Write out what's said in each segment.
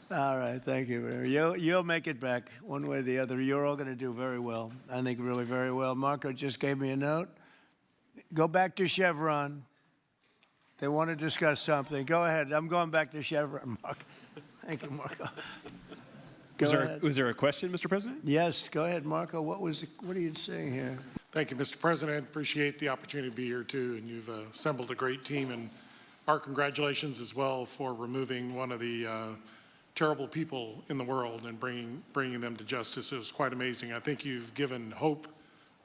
All right, thank you. You'll make it back one way or the other. You're all going to do very well. I think really very well. Marco just gave me a note. Go back to Chevron. They want to discuss something. Go ahead. I'm going back to Chevron, Marco. Thank you, Marco. Was there a question, Mr. President? Yes, go ahead, Marco. What are you saying here? Thank you, Mr. President. Appreciate the opportunity to be here, too, and you've assembled a great team. And our congratulations as well for removing one of the terrible people in the world and bringing them to justice. It was quite amazing. I think you've given hope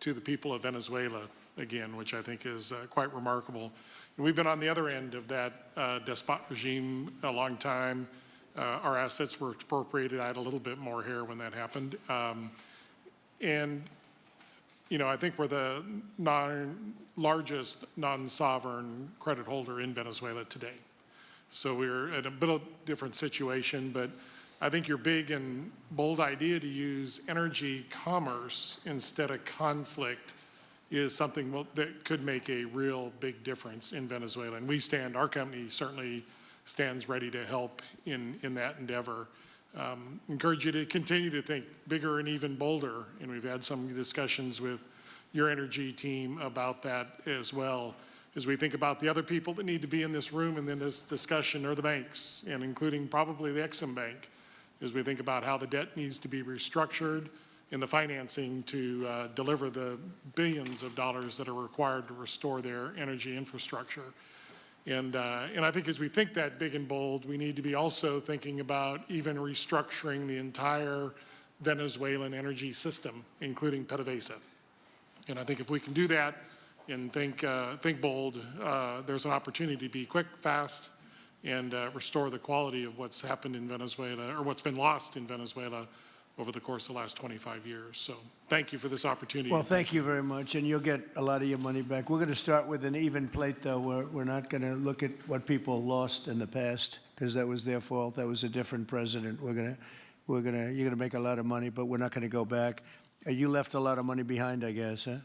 to the people of Venezuela again, which I think is quite remarkable. And we've been on the other end of that despot regime a long time. Our assets were expropriated. I had a little bit more hair when that happened. And, you know, I think we're the largest non-sovereign credit holder in Venezuela today. So we're in a bit of a different situation, but I think your big and bold idea to use energy commerce instead of conflict is something that could make a real big difference in Venezuela. And our company certainly stands ready to help in that endeavor. Encourage you to continue to think bigger and even bolder. And we've had some discussions with your energy team about that as well. As we think about the other people that need to be in this room and in this discussion are the banks, and including probably the Exim Bank, as we think about how the debt needs to be restructured and the financing to deliver the billions of dollars that are required to restore their energy infrastructure. And I think as we think that big and bold, we need to be also thinking about even restructuring the entire Venezuelan energy system, including PDVSA. And I think if we can do that and think bold, there's an opportunity to be quick, fast, and restore the quality of what's happened in Venezuela, or what's been lost in Venezuela over the course of the last 25 years. So thank you for this opportunity. Well, thank you very much, and you'll get a lot of your money back. We're going to start with an even plate, though. We're not going to look at what people lost in the past, because that was their fault. That was a different president. You're going to make a lot of money, but we're not going to go back. You left a lot of money behind, I guess, huh?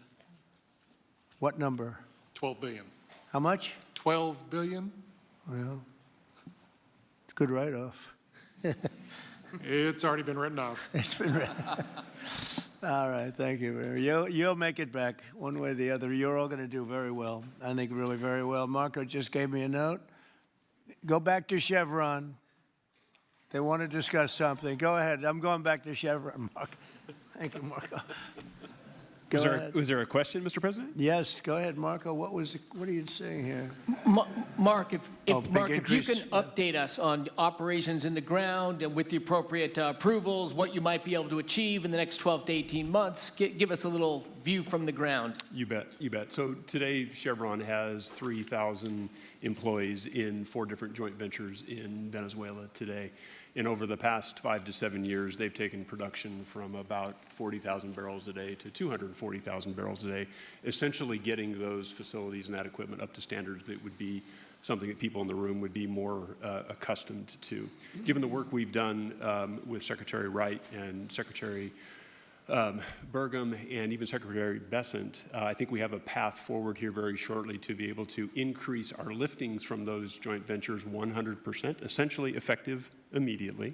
What number? 12 billion. How much? 12 billion. Well, it's a good write-off. It's already been written off. It's been written. All right, thank you. You'll make it back one way or the other. You're all going to do very well. I think really very well. Marco just gave me a note. Go back to Chevron. They want to discuss something. Go ahead. I'm going back to Chevron, Marco. Thank you, Marco. Was there a question, Mr. President? Yes, go ahead, Marco. What are you saying here? Mark, if you increase, can update us on operations in the ground and with the appropriate approvals, what you might be able to achieve in the next 12 to 18 months, give us a little view from the ground. You bet, you bet. So today, Chevron has 3,000 employees in 4 different joint ventures in Venezuela today. And over the past 5 to 7 years, they've taken production from about 40,000 barrels a day to 240,000 barrels a day, essentially getting those facilities and that equipment up to standards that would be something that people in the room would be more accustomed to. Given the work we've done with Secretary Wright and Secretary Burgum and even Secretary Bessent, I think we have a path forward here very shortly to be able to increase our liftings from those joint ventures 100%, essentially effective immediately.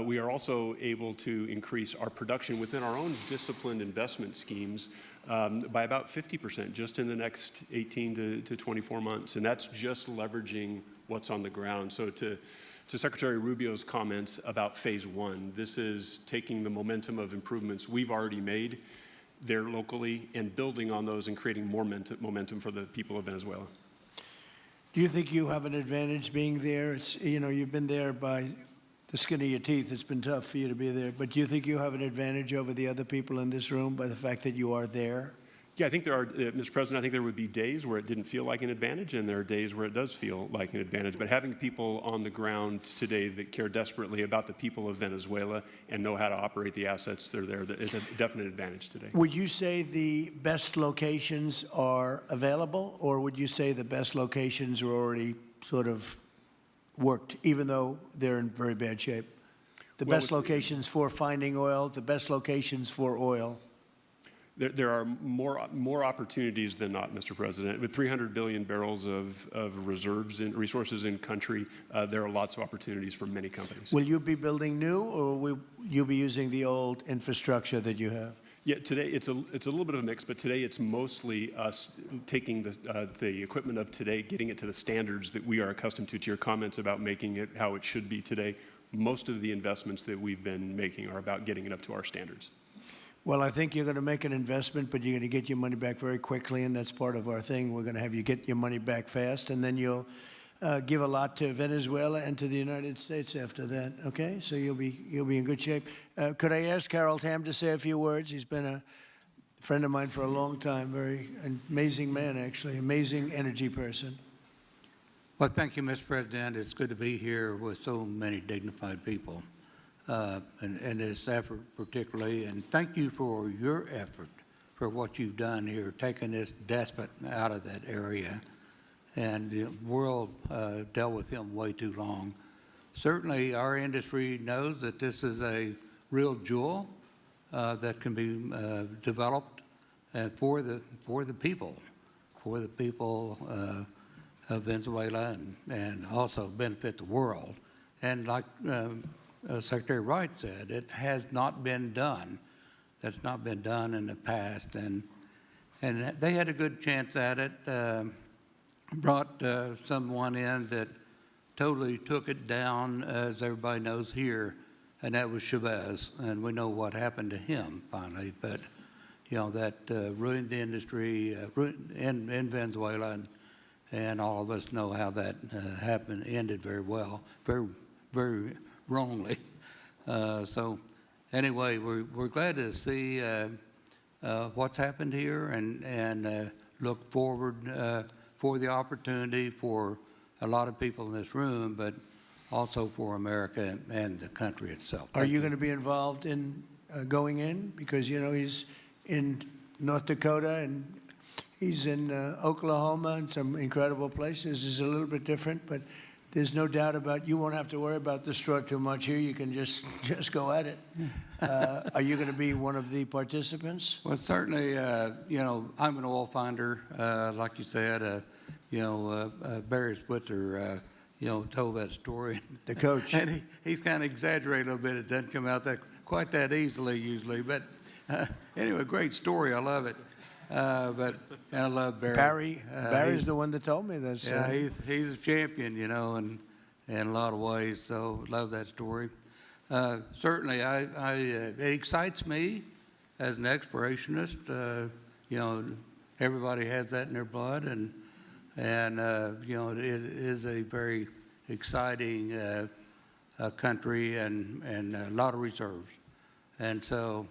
We are also able to increase our production within our own disciplined investment schemes by about 50% just in the next 18 to 24 months. And that's just leveraging what's on the ground. So to Secretary Rubio's comments about phase 1, this is taking the momentum of improvements we've already made there locally and building on those and creating more momentum for the people of Venezuela. Do you think you have an advantage being there? It's, you know, you've been there by the skin of your teeth. It's been tough for you to be there. But do you think you have an advantage over the other people in this room by the fact that you are there? Yeah, I think there are, Mr. President, I think there would be days where it didn't feel like an advantage, and there are days where it does feel like an advantage. But having people on the ground today that care desperately about the people of Venezuela and know how to operate the assets that are there is a definite advantage today. Would you say the best locations are available, or would you say the best locations are already sort of worked, even though they're in very bad shape? The best locations for finding oil, the best locations for oil. There are more opportunities than not, Mr. President. With 300 billion barrels of reserves and resources in country, there are lots of opportunities for many companies. Will you be building new, or will you be using the old infrastructure that you have? Yeah, today it's a little bit of a mix, but today it's mostly us taking the equipment of today, getting it to the standards that we are accustomed to your comments about making it how it should be today. Most of the investments that we've been making are about getting it up to our standards. Well, I think you're going to make an investment, but you're going to get your money back very quickly, and that's part of our thing. We're going to have you get your money back fast, and then you'll give a lot to Venezuela and to the United States after that. Okay, so you'll be in good shape. Could I ask Harold Hamm to say a few words? He's been a friend of mine for a long time. Very amazing man, actually, amazing energy person. Well, thank you, Mr. President. It's good to be here with so many dignified people. And this effort particularly, and thank you for your effort for what you've done here, taking this despot out of that area. And the world dealt with him way too long. Certainly, our industry knows that this is a real jewel that can be developed for the people of Venezuela, and also benefit the world. And like Secretary Wright said, it has not been done. That's not been done in the past, and they had a good chance at it. Brought someone in that totally took it down, as everybody knows here, and that was Chavez, and we know what happened to him finally. But you know that ruined the industry in Venezuela, and all of us know how that ended very well, very wrongly. So anyway, we're glad to see what's happened here, and look forward for the opportunity for a lot of people in this room, but also for America and the country itself. Are you going to be involved in going in? Because, you know, he's in North Dakota and he's in Oklahoma and some incredible places. It's a little bit different, but there's no doubt about you won't have to worry about the straw too much here. You can just go at it. Are you going to be one of the participants? Well, certainly, you know, I'm an oil finder, like you said. You know, Barry Switzer, you know, told that story. The coach. And he's kind of exaggerated a little bit. It doesn't come out quite that easily usually. But anyway, great story. I love it. But I love Barry. Barry's the one that told me this. Yeah, he's a champion, you know, in a lot of ways. So love that story. Certainly, it excites me as an explorationist. You know, everybody has that in their blood, and you know, it is a very exciting country and a lot of reserves, and so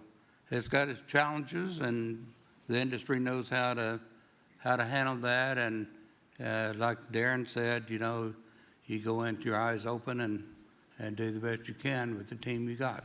it's got its challenges, and the industry knows how to handle that. And like Darren said, you know, you go into your eyes open and do the best you can with the team you got.